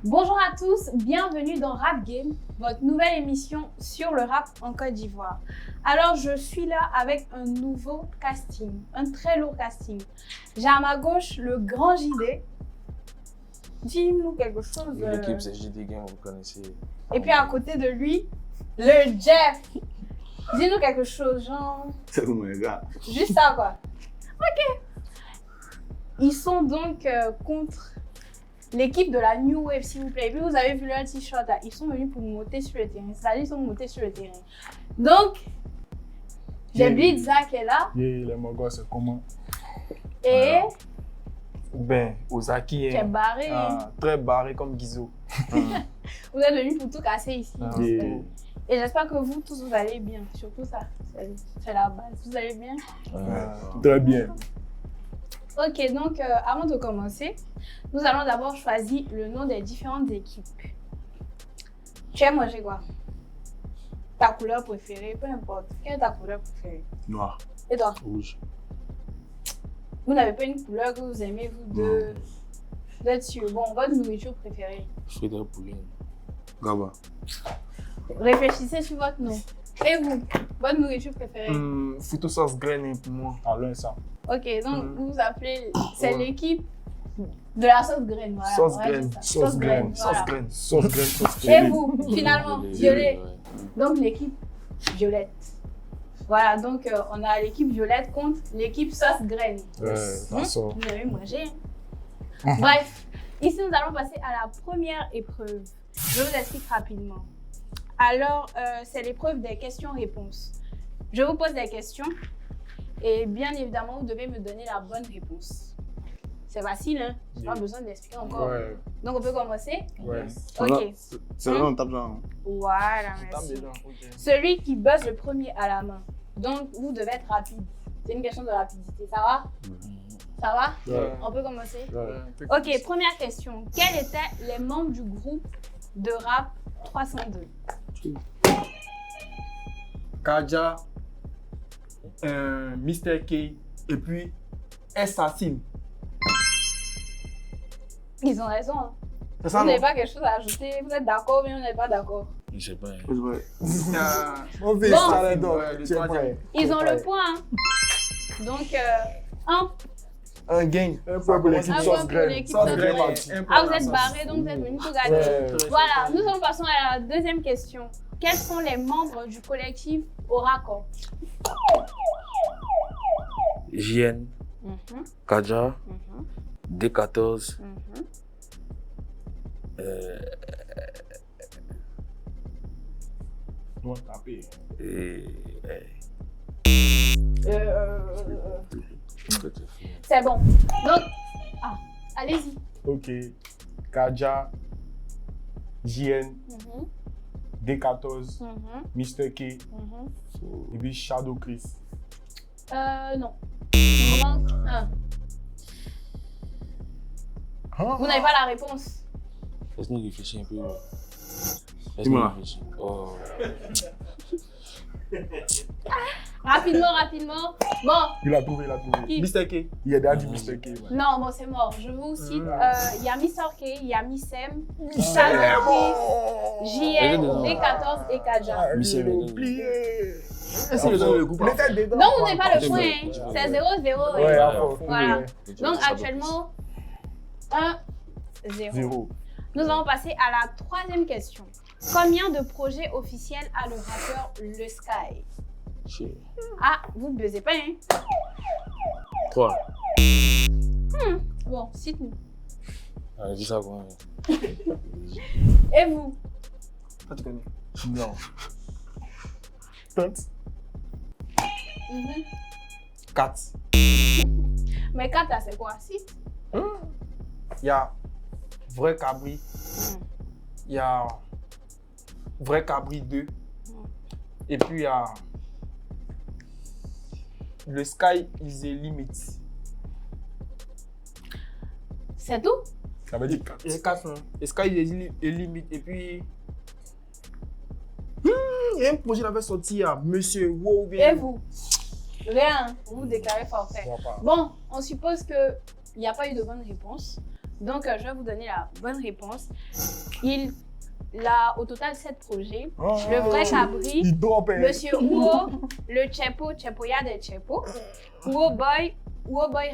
Bonjour à tous, bienvenue dans Rap Game, votre nouvelle émission sur le rap en Côte d'Ivoire. Alors je suis là avec un nouveau casting, un très lourd casting. J'ai à ma gauche le grand JD. Dis-nous quelque chose. L'équipe c'est JD Game, vous connaissez. Et puis à côté de lui, le Jeff. Dis-nous quelque chose, genre. C'est mon gars. Juste ça quoi. Ok. Ils sont donc contre l'équipe de la New Wave, s'il vous plaît. Et puis vous avez vu leur t-shirt là, ils sont venus pour monter sur le terrain. C'est-à-dire ils sont montés sur le terrain. Donc, j'ai Blitza qui est là. Les Mogos, c'est comment? Et Ben, Ozaki qui est barré. très barré comme Guizo. Vous êtes venus pour tout casser ici. Yeah. Et j'espère que vous tous vous allez bien. Surtout ça, c'est la base. Vous allez bien? Très bien. Ok, donc avant de commencer, nous allons d'abord choisir le nom des différentes équipes. Tu aimes manger quoi? Ta couleur préférée, peu importe. Quelle est ta couleur préférée? Noir. Et toi? Rouge. Vous n'avez pas une couleur que vous aimez, vous deux? Vous êtes sûr? Bon, votre nourriture préférée? Fruits de poulet. Gaba. Réfléchissez sur votre nom. Et vous? Votre nourriture préférée? Photo sauce graine pour moi. Alors ça. Ok, donc vous vous appelez... C'est l'équipe de la sauce graine, voilà. Sauce Ouais, graine. c'est ça. Sauce graine. voilà. Sauce graine. Sauce graine. Sauce Et graine. vous, finalement, Violet. violet. Ouais. Donc l'équipe violette. Voilà, donc on a l'équipe violette contre l'équipe sauce graine. Ça sort. Vous avez mangé. Hein? Bref, ici nous allons passer à la première épreuve. Je vous explique rapidement. Alors, c'est l'épreuve des questions-réponses. Je vous pose des questions et bien évidemment, vous devez me donner la bonne réponse. C'est facile, hein? J'ai pas besoin d'expliquer encore. Ouais. Donc, on peut commencer? Ouais. Ok. C'est là on tape dans. Voilà, Tape merci. dedans. Ok. Celui qui buzz le premier à la main. Donc, vous devez être rapide. C'est une question de rapidité. Ça va? Ça va? Ouais. On peut commencer? Ouais. Ok, première question. Quels étaient les membres du groupe de rap 302? Kaja, Mr. K et puis Assassin. Ils ont raison. Hein. C'est Vous ça, n'avez non? pas quelque chose à ajouter? Vous êtes d'accord, mais vous n'êtes pas d'accord. Je sais pas. Ouais. On fait Bon. ça là donc. Ouais, le Tu es troisième. prêt? Ils ont le point. Hein. Donc, Un gain. Un point pour l'équipe Un point sauce pour graine. l'équipe Sauce sauce graine. graine. Vous êtes barrés, donc vous êtes venus tout gagner. Ouais. Voilà, nous en passons à la deuxième question. Quels sont les membres du collectif Oracle? JN, Kaja, D14, On va taper. et. C'est bon. Donc, allez-y. Ok. Kaja, JN, D14, Mr. K et puis Shadow Chris. Non. Il manque un. Vous n'avez pas la réponse. Laisse-nous réfléchir un peu. Dis-moi. Laisse-nous réfléchir. Oh. Rapidement. Bon, Il a trouvé, il a trouvé. qui? Mr. K. Il a déjà dit Mr. K. Ouais. Non, bon, c'est mort. Je vous cite. Il y a Miss Orke, il y a Miss M, Shadow Chris, JN, D14 et Kaja. Michel, Oublié. Est-ce que le groupe On était dedans. Donc, vous n'avez pas le Ouais, point. ouais. Hein. C'est 0-0. Ouais, hein. à fond. Voilà. Ouais. Donc, actuellement, 1-0. Zéro. Nous allons passer à la troisième question. Combien de projets officiels a le rappeur Le Sky? Ah, vous ne buzzez pas, hein? 3. Bon, cite-nous. Allez, dis ça quoi. Et vous? Ça, tu connais. Non. Tente. 4. Mais 4 là, c'est quoi? 6? Il y a Vrai Cabri. Il y a Vrai Cabri 2. Et puis il y a Le Sky is a Limit. C'est tout? Ça veut dire 4. Il y a 4 noms. Le Sky is a Limit. Et puis il y a un projet qui avait sorti à Monsieur Wow. Et vous? Rien, vous vous déclarez forfait. Je vois pas. Bon, on suppose qu'il n'y a pas eu de bonne réponse. Donc, je vais vous donner la bonne réponse. Il a au total 7 projets. Le vrai cabri, Il doit payer. Monsieur Uo, le Chepo, Chepoya de Chepo, Uo Boy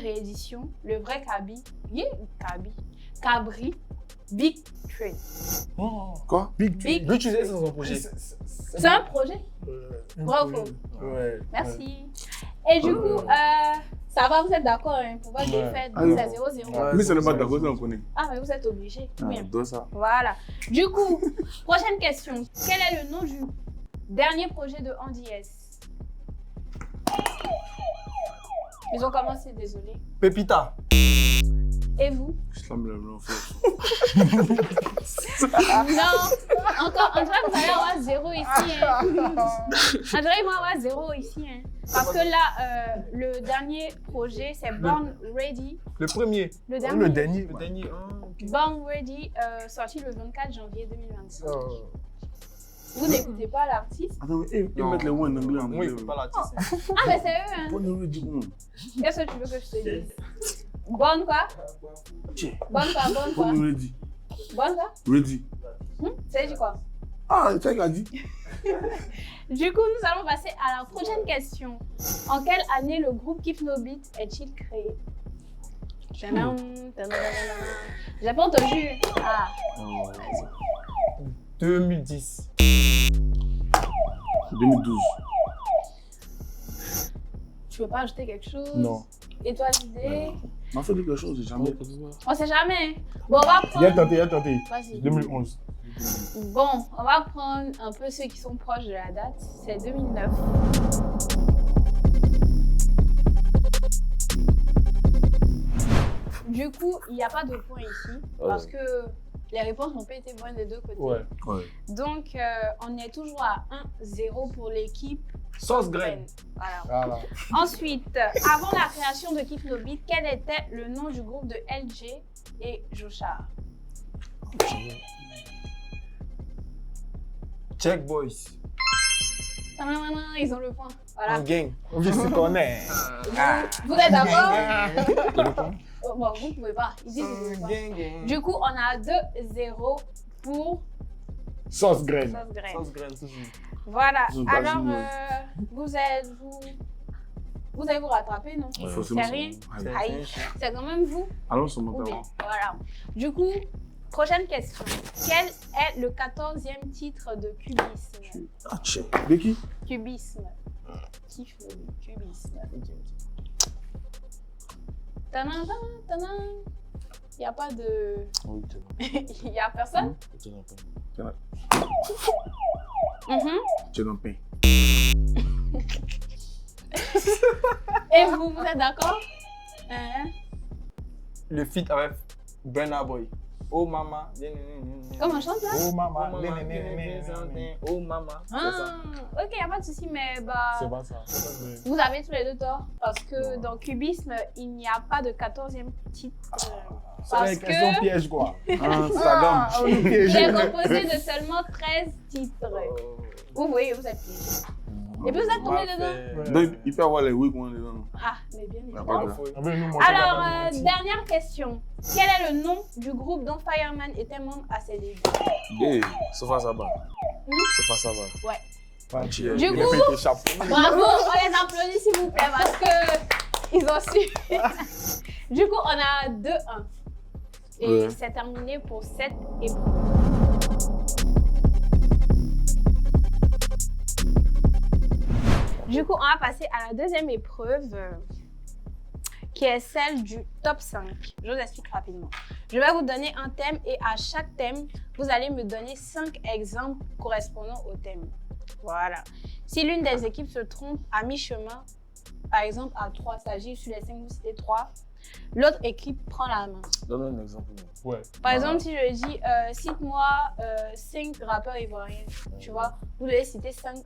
réédition, le vrai Cabri, Big Train. Quoi? Big Big Lui, tu sais, c'est son projet. C'est un projet? Bravo. Ouais. Merci. Et du coup, ça va, vous êtes d'accord, hein, pour votre Ouais. défaite, Ah, c'est oui. à 0-0. Ouais. Mais ce n'est pas d'accord, ça on connaît. Ah, mais vous êtes obligés. Ah, Bien. doit ça. Voilà. Du coup, prochaine question. Quel est le nom du dernier projet de Andy S? Ils ont commencé, désolé. Pépita. Et vous? Islam le blanc, frère. Non, encore, en vrai, vous allez avoir 0 ici. Hein. En vrai, ils vont avoir 0 ici. Hein. Parce que là, le dernier projet, c'est Born Ready. Le premier. Le dernier. Le dernier. Le dernier. Ah, ok. Born Ready, sorti le 24 janvier 2025. Oh. Vous n'écoutez pas l'artiste? Attends, ils mettent les mots en anglais. Moi, il ne faut pas l'artiste. Ah, mais c'est eux, hein. Bonne nouvelle du coup. Qu'est-ce que tu veux que je te dise? Bonne quoi? Tiens. Bonne quoi? Bonne quoi? Bonne nouvelle dit. Bonne quoi? Ready. C'est du quoi? Ah, c'est ça qu'il a dit. Du coup, nous allons passer à la prochaine question. En quelle année le groupe Keep No Beat est-il créé? Tadam, tadam, tadam. J'ai pas entendu. Ah, 2010. 2012. tu veux pas ajouter quelque chose? Non. Et toi, l'idée? M'a fait quelque chose, j'ai jamais. On sait jamais. Bon, on va Il a prendre... tenté. Vas-y. 2011. Bon, on va prendre un peu ceux qui sont proches de la date. C'est 2009. Du coup, il n'y a pas de point ici parce que les réponses n'ont pas été bonnes des deux côtés. Ouais. Ouais. Donc, on est toujours à 1-0 pour l'équipe Sauce graine. Voilà. Voilà. Ensuite, avant la création de Keep No Beat, quel était le nom du groupe de LG et Joshar? Check Boys. Ils ont le point. Voilà. En gang. Je se connais. Vous êtes d'accord? Oh, bon, vous ne pouvez pas. Ils disent que vous pouvez pas. Gang, gang. Du coup, on a 2-0 pour Sauce graine. Sauce Graine. Sauce graine, toujours. Voilà. Ils ont pas Alors, joué. vous allez vous rattraper, non? Il Ouais. faut C'est rien. Allez. Aïe. C'est quand même vous Allons sur ou mon bien? talent. Voilà. Du coup, prochaine question. Quel est le 14e titre de Cubisme? Ah, tiens. De qui? Cubisme. Cubisme. Tanan, tanan. Il n'y a pas de... Oui, Il n'y a personne? tu n'as pas. Mhm. Tu es dans le pain. Et vous êtes d'accord? Hein? Le feat avec Burna Boy. Oh maman. Comment on chante là? Oh Oh maman. maman. Oh maman. C'est ça. Ah, ok, il n'y a pas de souci, mais C'est bah, pas ça. vous avez tous les deux tort. Parce que dans Cubisme, il n'y a pas de 14e titre. C'est Parce une question que piège, quoi. Ah, Sagam. on est il piégé. est composé de seulement 13 titres. Vous voyez, vous êtes piégés. Et puis vous êtes tombé dedans? Donc, il peut avoir les oui qu'on est dedans. Ah, mais bien Il y a évidemment. pas de- On veut nous montrer Alors, la bonne dernière question. Quel est le nom du groupe dont Fireman était membre à ses débuts? Eh, Sofa Saba. Sofa Saba. Ouais. partie. Du Il coup- a fait tes chapeaux. Bravo, on les applaudit s'il vous plaît parce que ils ont su. Du coup, on a 2-1. Et Ouais. c'est terminé pour cette épreuve. Du coup, on va passer à la deuxième épreuve qui est celle du top 5. Je vous explique rapidement. Je vais vous donner un thème et à chaque thème, vous allez me donner 5 exemples correspondant au thème. Voilà. Si l'une des équipes se trompe à mi-chemin, par exemple à 3, s'agit sur les 5, vous citez 3, l'autre équipe prend la main. Donne un exemple. Ouais. Par exemple, si je dis cite-moi 5 rappeurs ivoiriens, tu vois, vous devez citer 5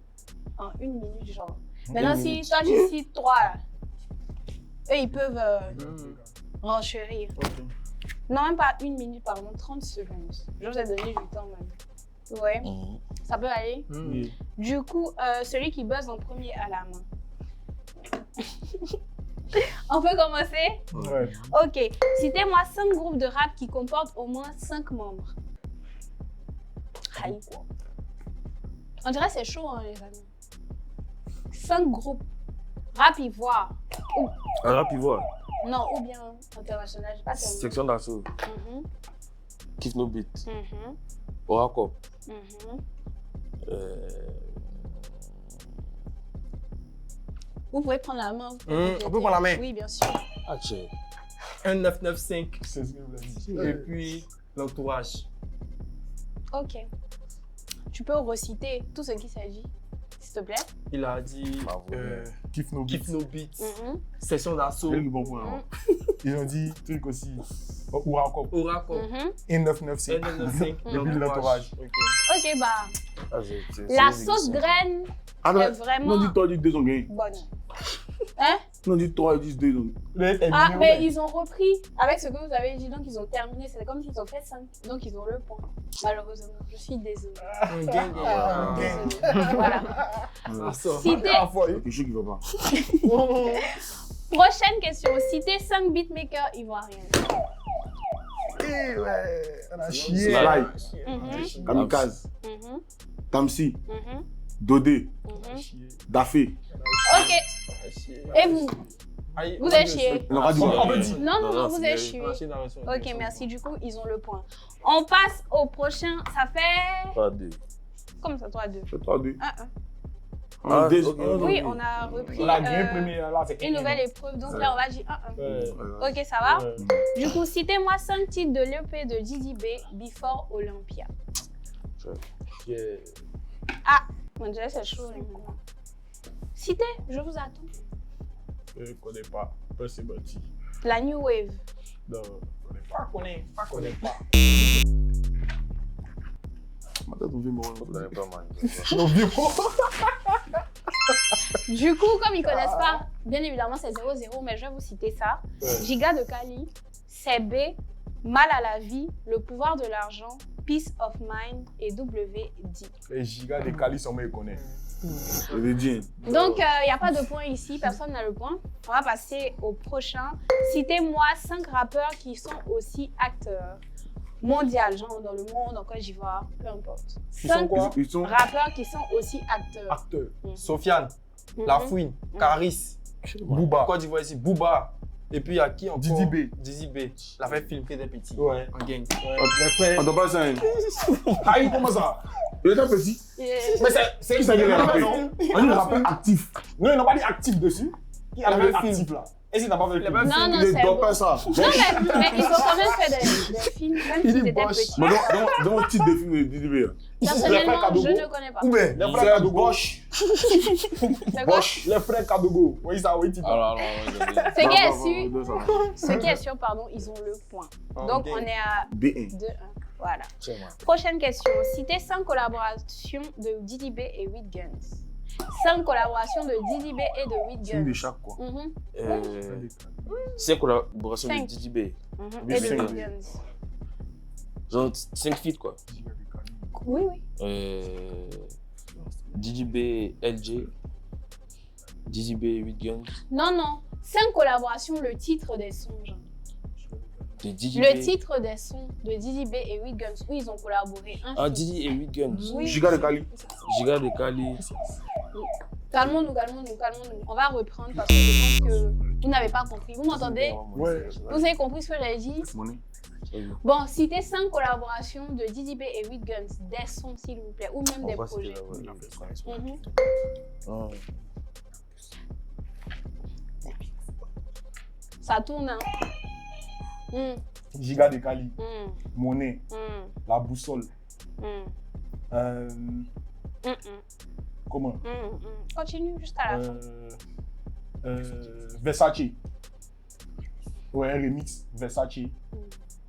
en 1 minute, genre. Maintenant, si toi tu cites 3, là, eux ils peuvent renchérir. Non, même pas 1 minute, pardon, 30 secondes. Je vous ai donné du temps même. Ouais, ça peut aller. Oui. Du coup, celui qui buzz en premier a la main. On peut commencer? Ouais. Ok. Citez-moi 5 groupes de rap qui comportent au moins 5 membres. Aïe. On dirait que c'est chaud, hein, les amis. 5 groupes. Rap ivoire. Un rap ivoire. Non, ou bien international. Je sais pas si Section d'assaut. Mhm, Kiff no beat. mhm, Oracle. mhm. Vous pouvez prendre la main. On peut prendre la main. Oui, bien sûr. Ah, tchè. 1995. C'est ce que vous avez dit. Et puis l'entourage. Ok. Tu peux reciter tout ce qui s'agit, s'il te plaît. Il a dit Bravo, Kiff no Kiff beats. no beats. Mhm. Session d'assaut. C'est le bon point. hein. Ils ont dit truc aussi. Ou encore. Oracle. Mhm. N995. 1995. Et puis l'entourage. Ok. Ok, bah, Ah, c'est la les sauce émissions. graine Ah, est non, vraiment non, dis toi, dis 2 ont gagné. bonne. Hein? Non, dis toi, dis 2 ont Ah, mais ils ont repris avec ce que vous avez dit, donc ils ont terminé. C'est comme s'ils ont fait 5, donc ils ont le point. Malheureusement, je suis désolée. Un gang. Ah. Désolée. Voilà. Ah, ça. Citez, quelque chose qui va pas. prochaine question. Citez 5 beatmakers ivoiriens. Eh ouais, on a chié. Sly, Mhm, Kamikaze, mhm, Tamsi, mhm, Dodé, mhm. Dafé. Ok. Et vous? Aïe, Vous on êtes dit- chié. On aura dit. On peut dire. Non, vous êtes c'est chié. On a chié dans la version. Ok, merci. Du coup, ils ont le point. On passe au prochain. Ça fait. Pas deux. Comme ça, 3-2. C'est 3-2. 1-1. Ah, Déjà. ok. Oui, on a repris On a gagné premier, là, c'est une nouvelle épreuve. Donc là, on va dire 1-1. Ok, ça va? Ouais. Du coup, citez-moi 5 titres de l'EP de Didi B, Before Olympia. On dirait que c'est chaud. Là, maintenant. Citez, je vous attends. Je ne connais pas. C'est bâti. La New Wave. Non, je ne connais pas. Ma tête, on vient me Vous n'avez pas mal. Non, vieux. Du coup, comme ils connaissent pas, bien évidemment, c'est 0-0, mais je vais vous citer ça. Ouais. Giga de Kali, CB, Mal à la vie, Le pouvoir de l'argent, Peace of Mind et WD. Les gigas des Cali, on me connaît. Le jean. Donc, il n'y a pas de point ici, personne n'a le point. On va passer au prochain. Citez-moi 5 rappeurs qui sont aussi acteurs. Mondial, genre dans le monde, en Côte d'Ivoire, peu importe. Ils sont 5 quoi? Ils sont. rappeurs qui sont aussi acteurs. Acteur. Sofiane, Mhm. Lafouine, Caris, Booba. Côte d'Ivoire ici, Booba. Et puis il y a qui encore? Didi B. Didi B. La fait film des petits. Ouais. En gang. Les frères. On t'a pas ça. Aïe, comment ça? Il était petit. Mais c'est qui ça qui est rappeur? On dit le rappeur actif. Non, ils n'ont pas dit actif dessus. Qui a Il le avait actif là? Est-ce qu'il n'a pas fait le film? Non, non, Il c'est ne doit bon. pas ça. Non, mais ils ont quand même fait des films, même Il s'ils est étaient boche. petits. Mais dans le titre des films de Didi B. Personnellement, Kadogo. je ne connais pas. Ou bien, les C'est frères de Kadogo. gauche. C'est quoi? Les frères Kadogo. Oui, ça, oui, tu Alors, Ce qui est sûr, ce qui est sûr, pardon, ils ont le point. En Donc, gang. on est à B1. 2-1. Voilà. c'est moi. Prochaine question. Citez 5 collaborations de Didi B et 8 Guns. 5 collaborations de Didi B et de 8 C'est une de Guns. chaque quoi. Mhm, C'est collaboration de Cinq. Didi B. mhm, Oui, Et de cinq. 8 Guns. Genre 5 feats quoi. Oui, oui. Didi B, LJ. Didi B, 8 Guns. Non, non. 5 collaborations, le titre des sons. Genre. De Didi Le B. titre des sons de Didi B et 8 Guns, où ils ont collaboré. Un Ah, feat. Didi et 8 Guns. Oui. Giga de Cali. Giga de Cali. Calmons-nous, calmons-nous, calmons-nous. On va reprendre parce que je pense que vous n'avez pas compris. Vous m'entendez? Ouais. Vous avez compris ce que j'avais dit? Money. Bon, citez 5 collaborations de Didi B et 8 Guns, des sons s'il vous plaît, ou même des projets. Mhm. Ça tourne, hein? Giga de Cali. Mm, Monnaie. mm, La boussole. mm, Euh, mm, mm, comment? mm. Continue jusqu'à la fin. Versace. Ouais, un remix. Versace. Et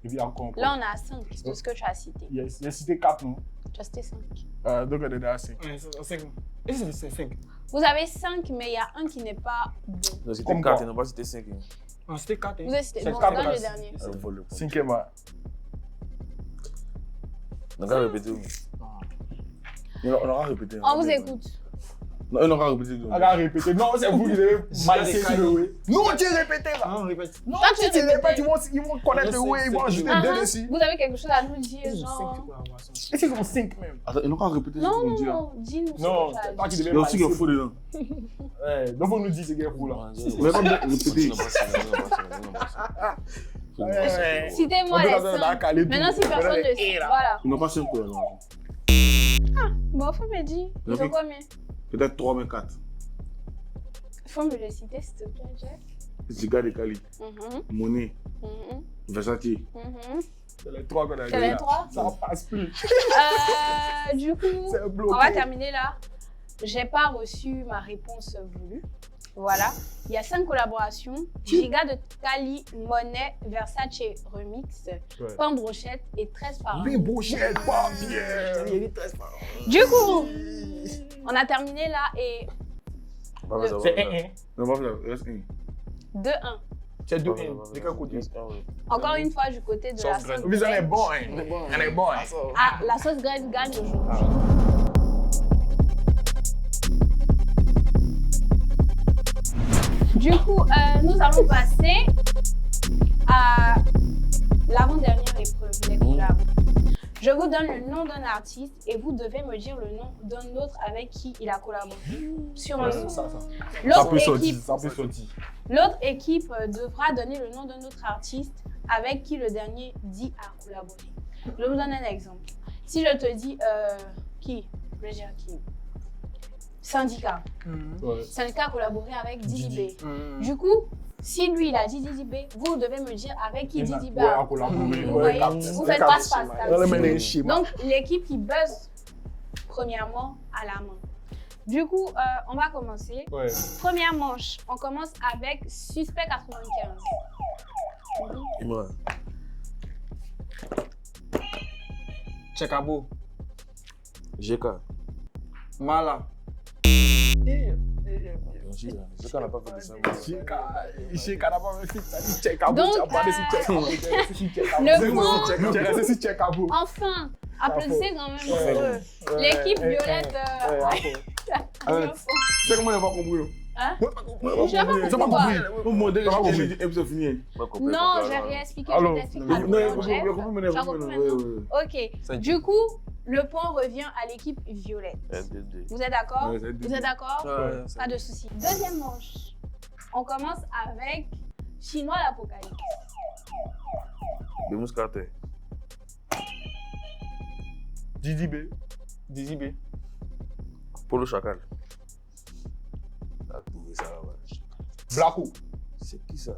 puis encore. Là, on a 5 de ce que tu as cité. Yes. Il a cité 4, non? Tu as cité 5. Donc on est à 5. Et c'est 5. Vous avez 5, mais il y a un qui n'est pas bon. Non, c'était Comme 4, quoi? ils n'ont pas cité 5. Ah, c'était 4. Vous avez cité. C'est Bon, quatre, donne là, le dernier. On vole le point. 5e. Donc, on va répéter. On aura répété. On vous écoute. Non, ils n'ont qu'à répéter. On va répéter. Non, c'est vous qui devez balancer sur le way. Non, tu répété là. Non, répète. Non, Toi, tu tu répètes, ils vont connaître le way, ils vont ajouter deux dessus. Vous avez quelque chose à nous dire, genre. Et s'ils ont 5 même. Attends, ils n'ont qu'à répéter ce Non, qu'on non, dit là. non, dis-nous. Non, ce que tu as toi qui dit. Il y devais a aussi qu'il balancer. faut dedans. Ouais, donc faut nous dire ce qu'il y a pour là. On va pas bien répéter. Ouais. Citez-moi les 5. Maintenant, si personne ne sait, voilà. Ils n'ont pas 5 couleurs. Bon, faut me dire. Ils ont combien? Peut-être 3, mais 4. Faut me le citer, s'il te plaît, Jack. Ziga de Cali, Monet, Versace. C'est les 3 qu'on a C'est dit. les 3? Ça passe plus. Du coup, C'est bloqué. on va terminer là. J'ai pas reçu ma réponse voulue. Voilà. Il y a 5 collaborations. Giga de Cali, Monet, Versace Remix, Ouais. Pain Brochette et 13 par an. Les brochettes, pas bien. Du coup, on a terminé là et C'est 1-1. Non, pas faire, reste 1. 2-1. C'est 2-1. De quel côté? Encore une fois du côté de la sauce Mais on est graine. bon, hein. On est bon, hein. Ah, la sauce graine gagne aujourd'hui. Du coup, nous allons passer à l'avant-dernière épreuve, les collabs. Je vous donne le nom d'un artiste et vous devez me dire le nom d'un autre avec qui il a collaboré sur un son. Ça L'autre peut sortir, équipe, ça peut sortir. l'autre équipe devra donner le nom d'un autre artiste avec qui le dernier dit a collaboré. Je vous donne un exemple. Si je te dis qui? Je vais dire qui? Syndicat. Ouais. Syndicat a collaboré avec Didi Didi. B. Du coup, si lui il a dit Didi B, vous devez me dire avec qui Didi B Ouais, a à collaborer. Vous Ouais, voyez, vous faites passe-passe. On le met dans les schémas. Donc, l'équipe qui buzz premièrement à la main. Du coup, on va commencer. Ouais. Première manche, on commence avec Suspect 95. Imran. Chekabo. GK. Mala. GK n'a pas fait de ça. Cheka n'a pas fait ça. Il check à bout. Donc, Tu as pas laissé check à bout. le C'est check à bout. Enfin, applaudissez quand même pour eux. L'équipe violette. C'est comment on n'a pas compris? Hein? Je Je n'ai pas Ils n'ont pas compris. compris. Au modèle, c'est fini. Non, j'ai rien expliqué. Alors, Je t'explique Non, il y a rapidement, compris, il y a Jeff. compris, mais il y a Tu as compris compris. maintenant? Ok. Du coup, le point revient à l'équipe violette. Vous êtes d'accord? Ouais, c'est Vous êtes d'accord? Ouais, Pas de souci. Deuxième manche. On commence avec Chinois l'Apocalypse. De Mouscatet. Didi B. Dizzy B. Polo Chacal. Ah, trouvé ça là-bas. Blacko. C'est qui ça?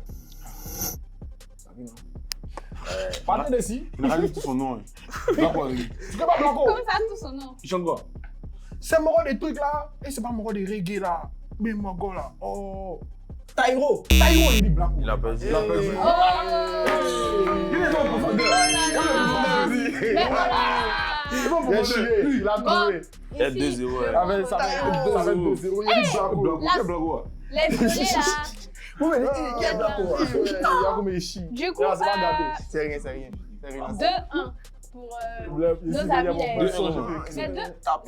Parlez d'ici. Il a juste son nom. D'accord. Tu connais pas Blacko? Comment ça, tout son nom? Il chante quoi? C'est mon des trucs là. Et c'est pas mon des reggae là. Mais mon gars là. Oh. Taïro. Taïro, il dit Blacko. Il a perdu. Il a perdu. Oh! Il est dans le profondeur. Mais voilà! Il a chié. Il a trouvé. Ici, L2-0. Ça va être 2-0. Il dit Blacko. Blacko, quel Blacko? les violets là. Vous me dites, il y a Blacko. Il y a comme il chie. Du coup, C'est pas gardé. C'est rien, c'est rien. 2-1 pour nos amis les... C'est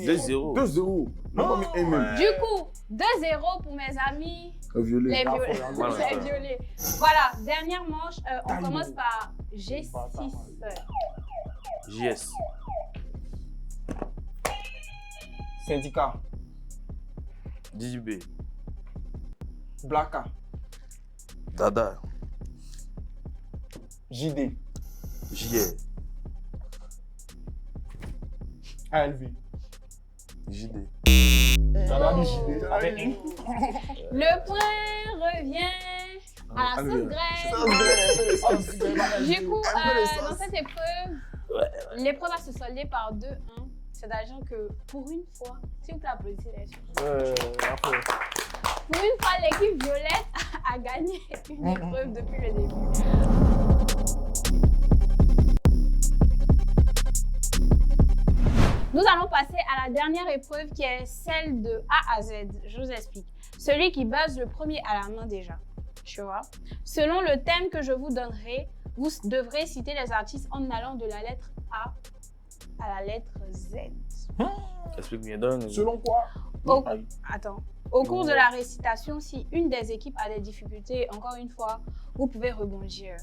2-0. 2-0. Non, pas mis un même. Du coup, 2-0 pour mes amis Violet. les violets. Voilà. Les violets. Voilà, dernière manche, on commence par G6. JS. Syndicat. Didi B. Blacka. Dada. JD. JR. ALV. JD. Ça va, JD. Avec un. Le point revient à la sauce graine. Du coup, dans cette épreuve, l'épreuve va se solder par 2-1. C'est-à-dire que pour une fois, s'il vous plaît, applaudissez les choses. Pour une fois, l'équipe violette a gagné une épreuve depuis le début. Nous allons passer à la dernière épreuve qui est celle de A à Z. Je vous explique. Celui qui buzz le premier à la main déjà. Tu vois? Selon le thème que je vous donnerai, vous devrez citer les artistes en allant de la lettre A à la lettre Z. Explique bien, donne. Selon quoi? Attends. Au cours de la récitation, si une des équipes a des difficultés, encore une fois, vous pouvez rebondir.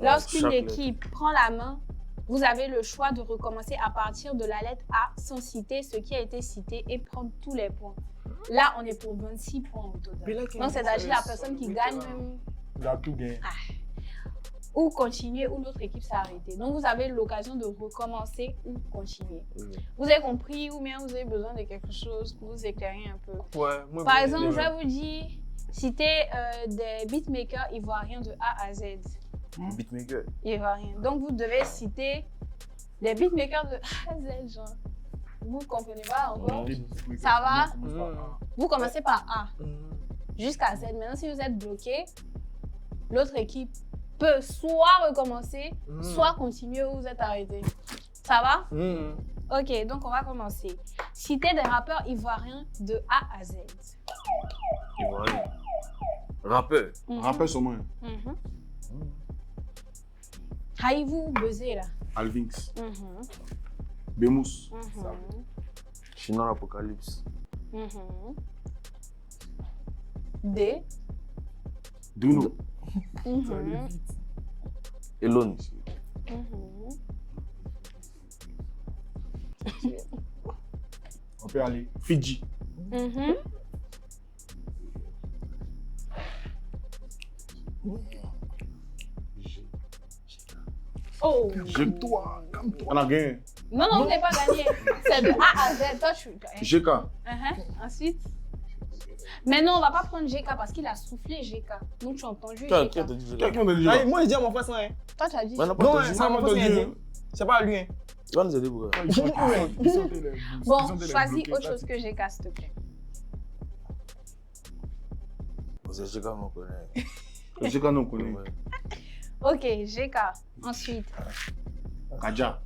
Lorsqu'une chaque équipe prend la main, vous avez le choix de recommencer à partir de la lettre A sans citer ce qui a été cité et prendre tous les points. Là, on est pour 26 points au total. Donc, c'est-à-dire la personne qui gagne même. Il a tout gagné. Ou continuer, ou l'autre équipe s'est arrêtée. Donc, vous avez l'occasion de recommencer ou continuer. Vous avez compris ou bien vous avez besoin de quelque chose pour vous éclairer un peu. Ouais, moi, Par exemple, je vais vous dire, citer des beatmakers ivoiriens de A à Z. Beatmaker. Ivoiriens. Donc, vous devez citer des beatmakers de A à Z, genre. Vous ne comprenez pas encore? Ça va? Vous commencez par A jusqu'à Z. Maintenant, si vous êtes bloqué, l'autre équipe peut soit recommencer, soit continuer où vous êtes arrêté. Ça va? Ok, donc on va commencer. Citer des rappeurs ivoiriens de A à Z. Ivoirien. Rappeur. Rappel sur moi. Haï-vous buzzer là? Alvinx. Bemous. Chinois Apocalypse. D. Duno. Elon. On peut aller. Fidji. Oh! Calme-toi. On a gagné. Non, vous n'avez pas gagné. C'est de A à Z. Toi, tu... GK. Ensuite. Mais non, on va pas prendre GK parce qu'il a soufflé GK. Donc tu as entendu Qui a GK. dit ça? Quelqu'un de Allez, moi, je dis à mon frère ça. Hein. Toi, tu as dit. Ouais, n'a pas Non, entendu. ça m'a pas dit. C'est pas à lui. Hein. Il va nous aider pour Bon, choisis autre chose que GK, s'il te plaît. C'est GK, on connaît. GK, non, on connaît. Ok, GK. Ensuite. Kaja.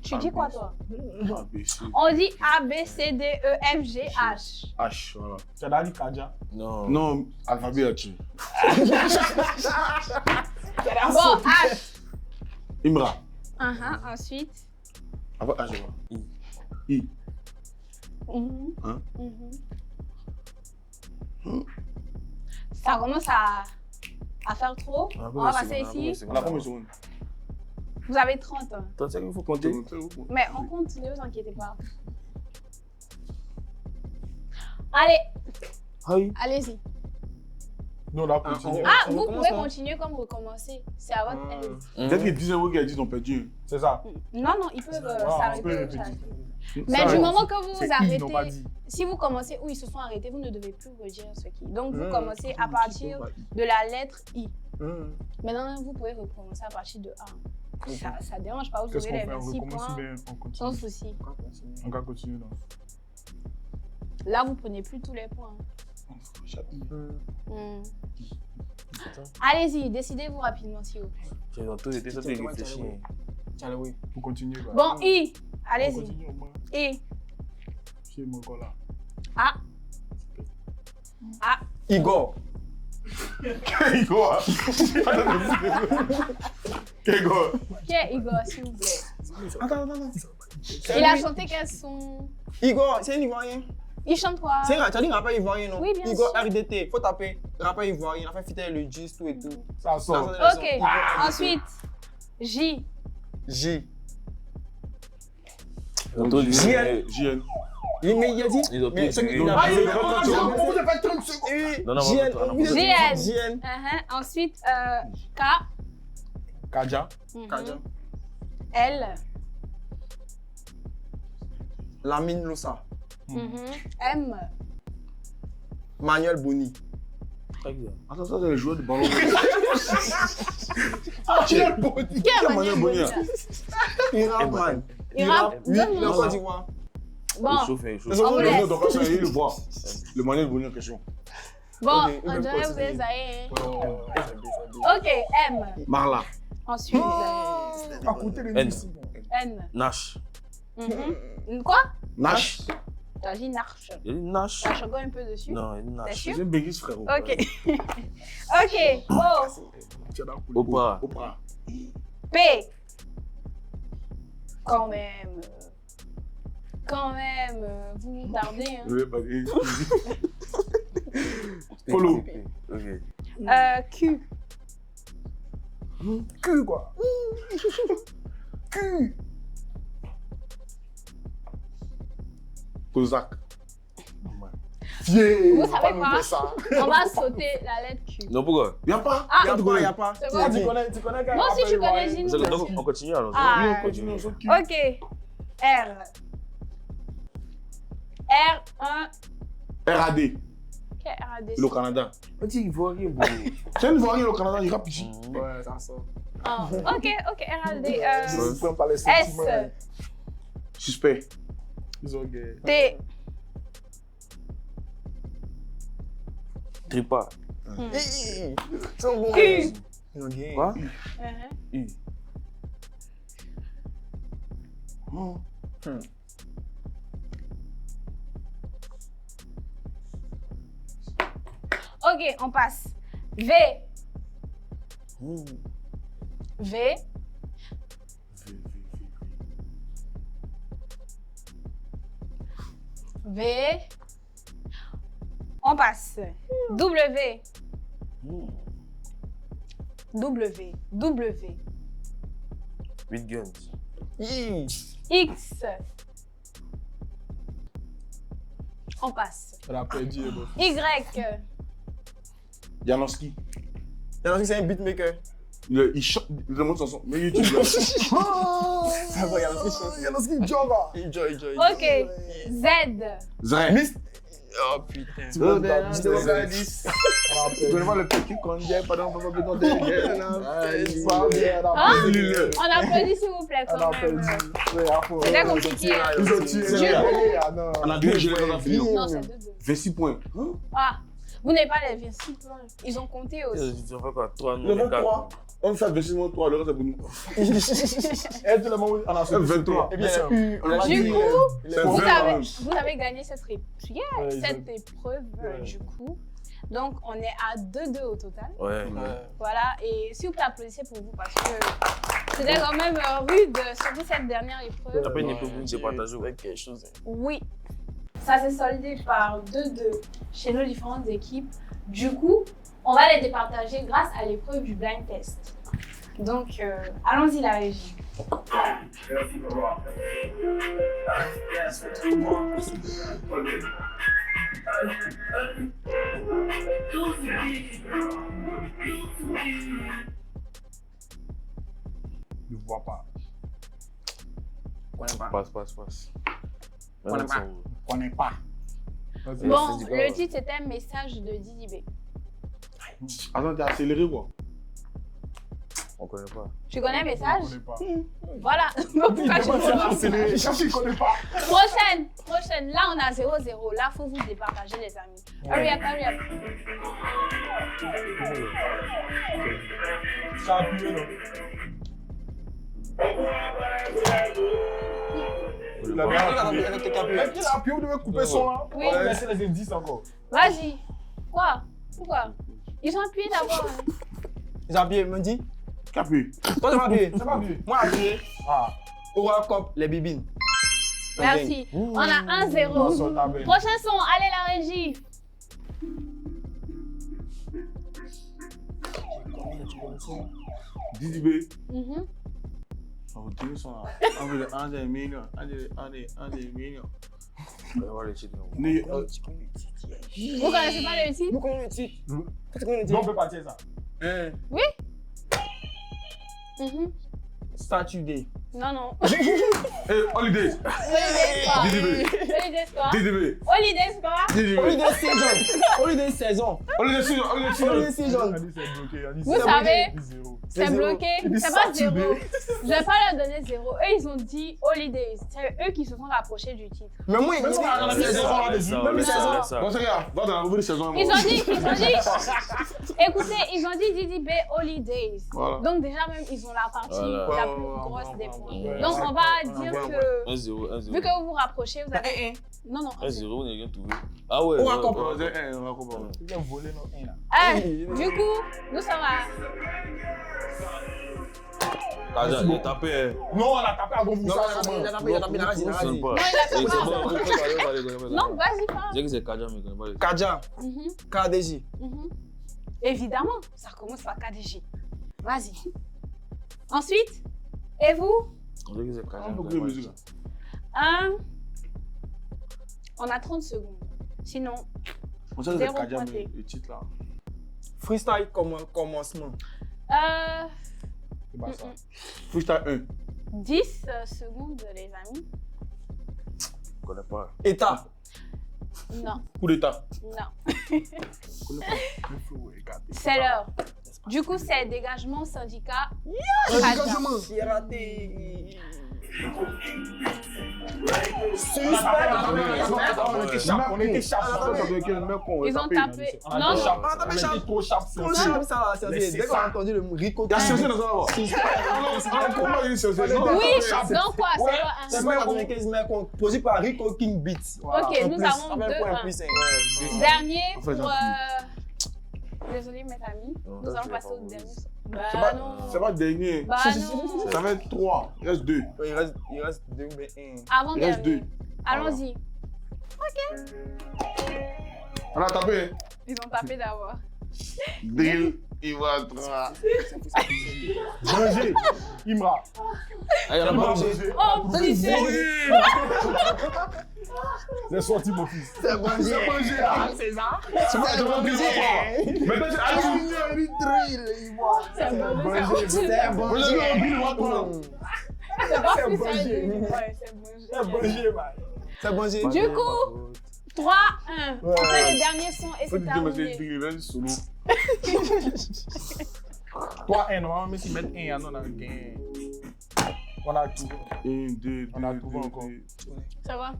Tu dis quoi, toi? ABC. On dit A, B, C, D, E, F, G, H. H, voilà. Tu as dit Kaja. Non. Non, alphabet là-dessus. Bon, H. Imra. Ensuite. Après H, je vois. I. Hein? Ça commence à faire trop. On va passer ici. On a combien de secondes? Vous avez 30 ans. Toi, tu sais qu'il faut compter. Mais on compte, ne vous inquiétez pas. Allez, Aïe. allez-y. Nous, on a continué. Ah, on vous recommence, pouvez non? continuer comme recommencer. C'est à votre aise. Peut-être qu'ils disent un qui a dit ont perdu. C'est ça. Non, non, ils peuvent on peut s'arrêter. répéter. Mais Ça, du ouais. moment que vous vous C'est ils n'ont pas arrêtez, dit. si vous commencez où ils se sont arrêtés, vous ne devez plus redire ce qui. Donc, vous commencez à partir de la lettre I. Maintenant, vous pouvez recommencer à partir de A. Ça dérange pas, vous Qu'est-ce aurez qu'on les fait? On 26 recommence ou points bien on sans continue? souci. On va continuer. Donc. Là, vous prenez plus tous les points. Allez-y, décidez-vous rapidement, s'il vous plaît. Tu as tout été, ça tu réfléchis. Tiens, oui. On continue. Bah. Bon, I. On Allez-y. continue au moins. I. Chez mon gars là. A. A. Igor. Igor. Igor. Qui est Igor, s'il vous plaît? Attends. Il a chanté quels sont. Igor, c'est un Ivoirien. Il chante quoi? Tu as dit rappeur ivoirien, non? Oui, bien Igor sûr. RDT, faut taper. Rappeur ivoirien, il a fait fitter le Gis, tout et tout. Ça sort. Ok. Ensuite, J. J. JN. Mais il a dit. Ils ont Mais tout ce qu'il écrit. a Ah, dit. il a fait 30 secondes. Non, non, JN. JN. JN. Ensuite, K. Kaja. Kaja. L. Lamine Lossa. M. Manuel Boni. Attends, ça c'est le joueur de ballon. Qui est Manuel Boni, Manuel là? Il rappe, man. Il rappe. Oui, il est en Donne-moi. Côte d'Ivoire. Bon, Il chauffe. On vous laisse. Non, donc ça, il le voit. Le Manuel Boni en question. bon, Ok, on il dirait va que vous êtes continuer. aïe. Ok, M. Marla. Ensuite, À côté de N. nous. N. Nash. Quoi? Nash. T'as dit Narch. Il dit Nash. T'as encore un peu dessus? Non, il dit T'es Nash. sûr? C'est un béguis, frérot. Ok. Ok. Oh. Oprah. Oprah. P. Quand même. Quand même, vous tardez. Hein. Je vais pas dire. Follow. Ok. Q. Cul, quoi. Cul. Kozak. Fier. Vous savez pas quoi? nous faire ça. On va sauter la lettre Q. Non, pourquoi? Y'a pas. Ah, Y'a pas. c'est Ah, bon. tu connais quand Moi aussi, je connais, Donc, dis-nous. on continue alors. Ah. Oui, on continue, on saute qui? Ok. R. R1. RAD. Quel RAD? Le Canada. On dit ivoirien, bro. C'est une Ivoirien, le Canada, il rappe ici. Ouais, ça sort. Ah, ok, RAD. Ils prennent pas les S. sentiments. Suspect. Ils ont gagné. T. Tripa. C'est un bon. U. Ils ont gagné. Quoi? Uh-huh. U. Oh. Ok, on passe. V. V. V. On passe. W. W. W. 8 guns. X. On passe. On a perdu. Y. Janowski. Janowski, c'est un beatmaker. Il chante, il demande son son. Mais YouTube, là. Ça va, Janowski joga. Il joue. Ok. Z. Zray. Oh putain. Tu connais pas le petit conduit, pardon, papa, pardon, On applaudit s'il vous plaît quand même. C'était compliqué. Ils ont tiré. On a deux gérés dans la finale. Non, c'est 2-2. 26 points. Ah, vous n'avez pas les 26 points. Ils ont compté aussi. Ils ont fait quoi? 3, Le 23. On fait 26 moins 3, le reste c'est pour nous. Et tout le monde, on a fait 23. Eh bien, c'est U. On a Du dit, coup, C'est vous 20 avez, même. vous avez gagné cette cette épreuve Ouais. du coup. Donc, on est à 2-2 au total. Ouais. Voilà, et si vous pouvez applaudissez pour vous parce que c'était quand même rude, surtout cette dernière épreuve. Après, une épreuve, c'est partagé. avec quelque chose. Oui, ça s'est soldé par 2-2 chez nos différentes équipes. Du coup, on va les départager grâce à l'épreuve du blind test. Donc, allons-y la régie. Je vois pas. Passe. Connais pas. On connaît pas. Bon, le titre c'était Message de Didi B. Attends, t'es accéléré quoi? On connaît pas. Tu connais le message? On connaît pas. Voilà. Donc, pourquoi tu connais pas? Accéléré. Cherche, il connaît pas. Prochaine. Là, on a 0-0. Là, il faut vous départager, les amis. Hurry up. Ça a appuyé, non? Il a appuyé, vous devez couper son là. Oui. On va laisser les indices encore. Vas-y. Quoi? Pourquoi? Ils ont appuyé d'abord. Hein. Ils ont appuyé, ils m'ont dit. Capé. Toi, tu m'as appuyé. C'est pas vu. Moi, appuyé. Ah. Au World Cup, les bibines. Merci. On a 1-0. Prochain son. Allez, la régie. Didi B. Mhm. On va tenir son là. On veut un des millions. Un des millions. On va voir les titres. Vous connaissez pas le titre? Nous connaissons le titre. Tu connais le Donc, on titre? peut partir ça. Oui. Mhm. Statue Day. Non. Eh, Holidays. Didi B. Holidays quoi? Didi B. Holidays quoi? Didi B. Holiday saison. Holiday saison. Holiday season. Holiday saison. On a dit c'est bloqué. On a dit Vous c'est savez, bloqué. 0. c'est zéro. bloqué. Il dit C'est pas Saturday. 0. Je vais pas leur donner 0. Eux, ils ont dit Holidays. C'est eux qui se sont rapprochés du titre. Mais moi, il Même dit. si on a mis les zéros là dessus. Même les saisons. Bon, c'est rien. Va dans la nouvelle saison. Ils ont dit. Écoutez, ils ont dit Didi B Holidays. Voilà. Donc, déjà, même, ils ont la partie Voilà. la plus grosse des points. ouais. Donc, on va dire que, 1-0. vu que vous vous rapprochez, vous avez. Non. 1-0, on n'a rien trouvé. Ah ouais. On va ouais, comprendre. ouais. On va comprendre. Il vient voler nos 1 là. Du coup, nous sommes à. Kaja, il a tapé. Non, on a tapé avant vous. Non, il a tapé, il a Non, tapé. Non, il a c'est fait bon, pas. Non, vas-y, parle. J'ai dit que c'est Kaja, mais je connais pas les. Kaja, Mhm, KDJ. mhm. Évidemment, ça commence par KDG. Vas-y. Ensuite, et vous? On dit que c'est Kaja. Ah, mais beaucoup je de connais musique. On a 30 secondes. Sinon, On sait que c'est Zéro Kaja, mais pointé. le titre là. Freestyle commencement. C'est pas ça. Freestyle 10 secondes, les amis. Je connais pas. État. Non, 1. Coup d'état. non. Le flow est gâté. C'est l'heure. Du coup, c'est dégagement syndicat. Engagement. C'est raté. On était sharp. Ils ont tapé. Non, non. On était trop sharp. Comment ça ça dès qu'on a entendu le mot Rico. Il y a Cioché dans ça là-bas. Comment il dit Cioché? Oui, donc quoi? C'est quoi un? C'est pas 95 mais posé par Rico King Beats. Ok, nous avons 2-1. Dernier Enfin, pour. j'en Désolé, mes amis. Non, Nous ça, allons je passer vais au pas dernier. vous Bah non. C'est pas le dernier. Bah non. Ça va être 3. Il reste 2. Il reste 2 mais 1. Avant Il reste dernier. deux. Allons-y. On a tapé. Ils ont tapé d'abord. Drill, Ivoire 3. Danger. Imra. Ah, il y en a pas. Oh, triché. C'est sorti, mon fils. C'est bon, c'est ça. C'est moi, je vais drill. Mais toi, tu as dit drill, Ivoire. C'est bon, C'est bon. Moi, je vais drill, Ivoire 3. c'est pas C'est spécial. bon. Ouais, c'est bon. C'est danger, man. C'est bon, j'ai Du coup, 3-1. On fait le dernier son et Faut c'est te dire, mais c'est terminé. drill, vas-y, solo. 3-1, normalement, mais si mettre 1, on a gagné. On a tout. 1, 2, On a trouvé encore. Ça va?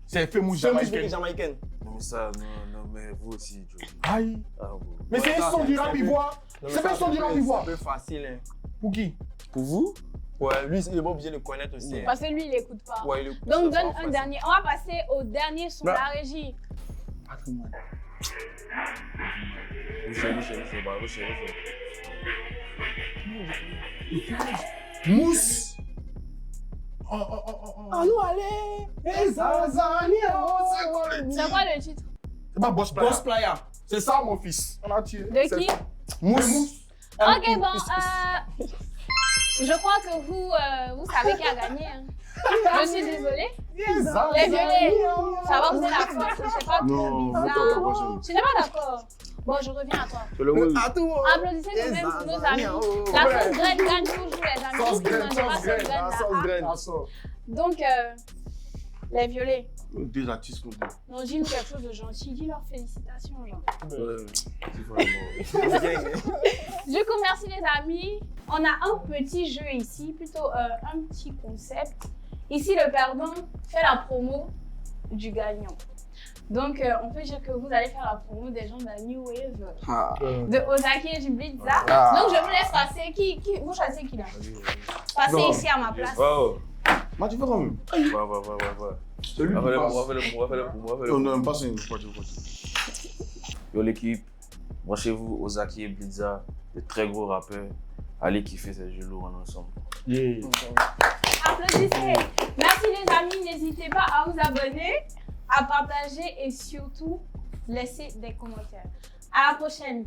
C'est fait mouche C'est une musique jamaïcaine. jamaïcaine. Non, mais ça, non, mais vous aussi, Joe. Aïe. Ah, vous. Mais c'est un son du rap ivoire. C'est pas un son du rap ivoire. C'est un peu facile. Hein. Pour qui? Pour vous? Ouais, lui, il est pas obligé de connaître aussi. Hein. Parce que lui, il écoute pas. Ouais, il écoute. Donc, Ça, donne ça, un ça. dernier. On va passer au dernier son de la régie. Mousse. Oh. Allô, allez. C'est quoi le titre? C'est pas Boss Playa. Boss Playa. C'est ça, mon fils. On a tué. De qui? Mousse. Ok, bon. Je crois que vous savez qui a gagné. Hein. Je suis désolée. Les violets. Ça va, vous êtes d'accord? Je sais pas Non, bizarre. attends, Je n'ai pas d'accord. Bon, je reviens à toi. C'est le mot. À tout. Applaudissez quand même pour nos amis. La sauce graine gagne toujours, les amis. Sauce Qui ne graine, mange pas sauce graine. sauce graine, Sauce là, graine. Ah, ça. Donc, les violets. Des artistes qu'on dit. Non, dis-nous quelque chose de gentil. Dis-leur félicitations, genre. Ouais, c'est vraiment. Du coup, merci les amis. On a un petit jeu ici, plutôt un petit concept. Ici, le perdant fait la promo du gagnant. Donc, on peut dire que vous allez faire la promo des gens de la New Wave, de Ozaki et Jublitza. Donc, je vous laisse passer. Qui vous choisissez qui là? Passez Non. ici à ma place. Wow. Moi, tu fais quand même. Va. Celui On va qui faire passe. le Non, non, pas ça. Yo l'équipe, branchez-vous Ozaki et Blitza, de très gros rappeurs. Allez kiffer ces jeux lourds ensemble. Yeah. Applaudissez. Merci les amis. N'hésitez pas à vous abonner, à partager et surtout laisser des commentaires. À la prochaine.